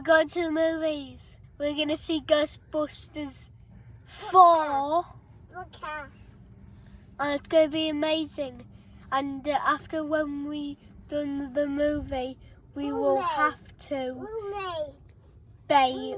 We're going to the movies. We're going to see Ghostbusters 4. Okay. And it's going to be amazing. And after when we done the movie, we will have to bake.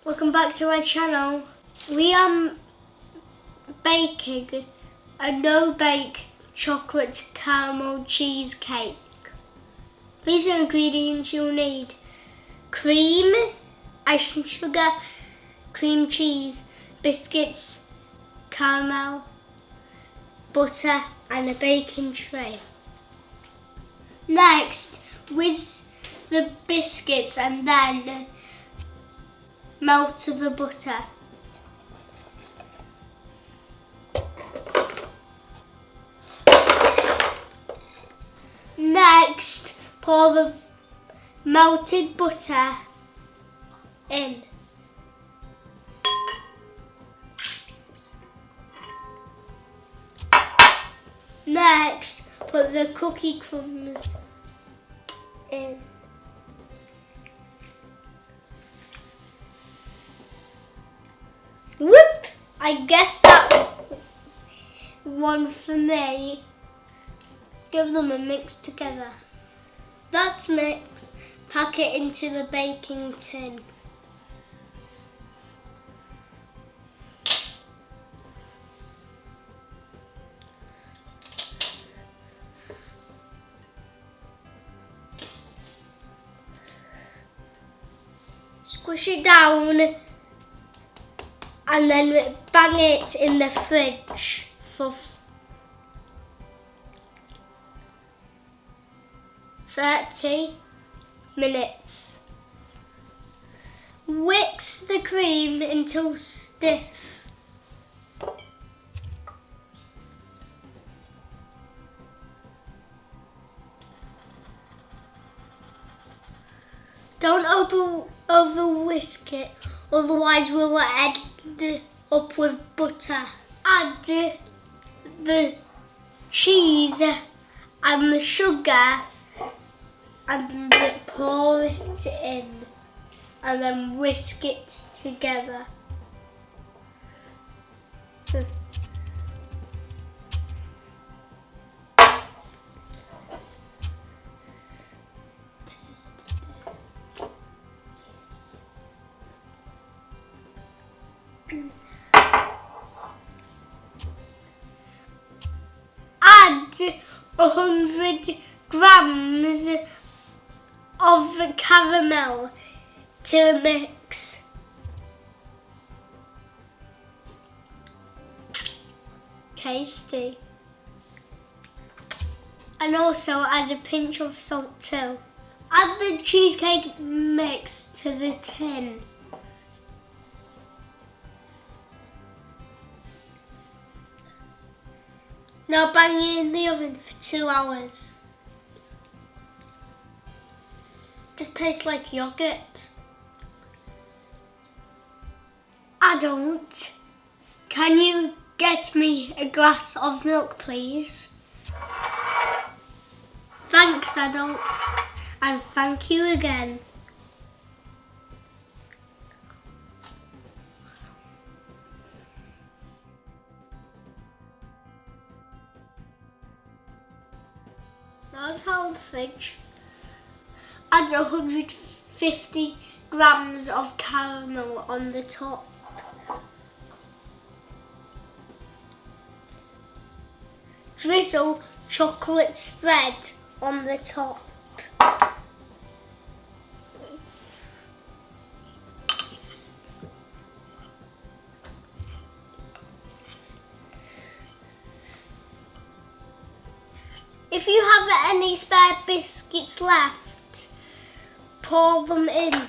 Welcome back to my channel. We are baking a no-bake chocolate caramel cheesecake. These are ingredients you'll need: cream, icing sugar, cream cheese, biscuits, caramel, butter and a baking tray. Next, whisk the biscuits and then melt the butter. Next, pour the melted butter in. Next, put the cookie crumbs in. Whoop! I guess that one for me. Give them a mix together. That's mixed. Pack it into the baking tin. Squish it down and then bang it in the fridge for 30 minutes. Whisk the cream until stiff. Don't over whisk it, otherwise we'll end up with butter. Add the cheese and the sugar and pour it in and then whisk it together. Add 100 grams of caramel to the mix. Tasty. And also add a pinch of salt too. Add the cheesecake mix to the tin. Now bang it in the oven for 2 hours. Just tastes like yogurt. Adult, can you get me a glass of milk, please? Thanks, adult, and thank you again. Now it's out of the fridge. Add 150 grams of caramel on the top. Drizzle chocolate spread on the top. If you have any spare biscuits left, pour them in.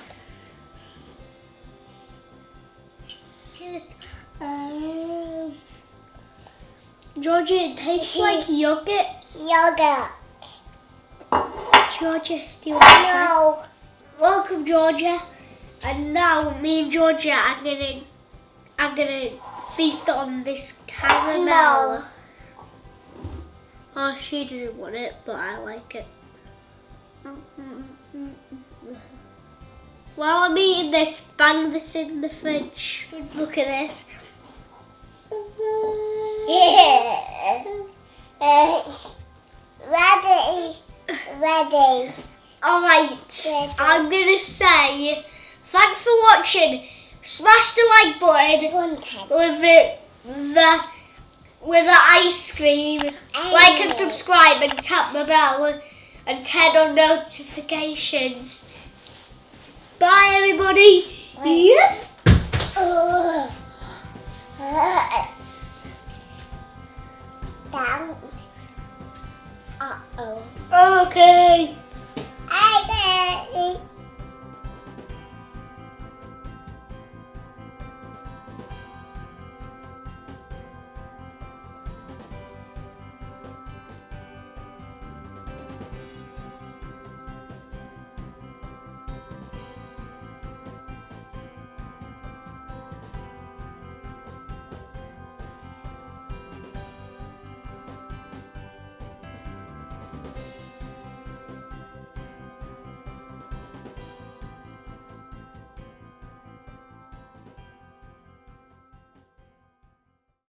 Georgia, it tastes like yogurt. Yogurt. Georgia, do you want to try? No. Welcome, Georgia. And now me and Georgia are gonna feast on this caramel. No. Oh, she doesn't want it, but I like it. While I'm eating this, bang this in the fridge. Look at this. Ready. Ready. Alright, I'm gonna say thanks for watching. Smash the like button with the ice cream. Like and subscribe and tap the bell and turn on notifications. Bye everybody. Yeah. Down. Uh-oh. Okay.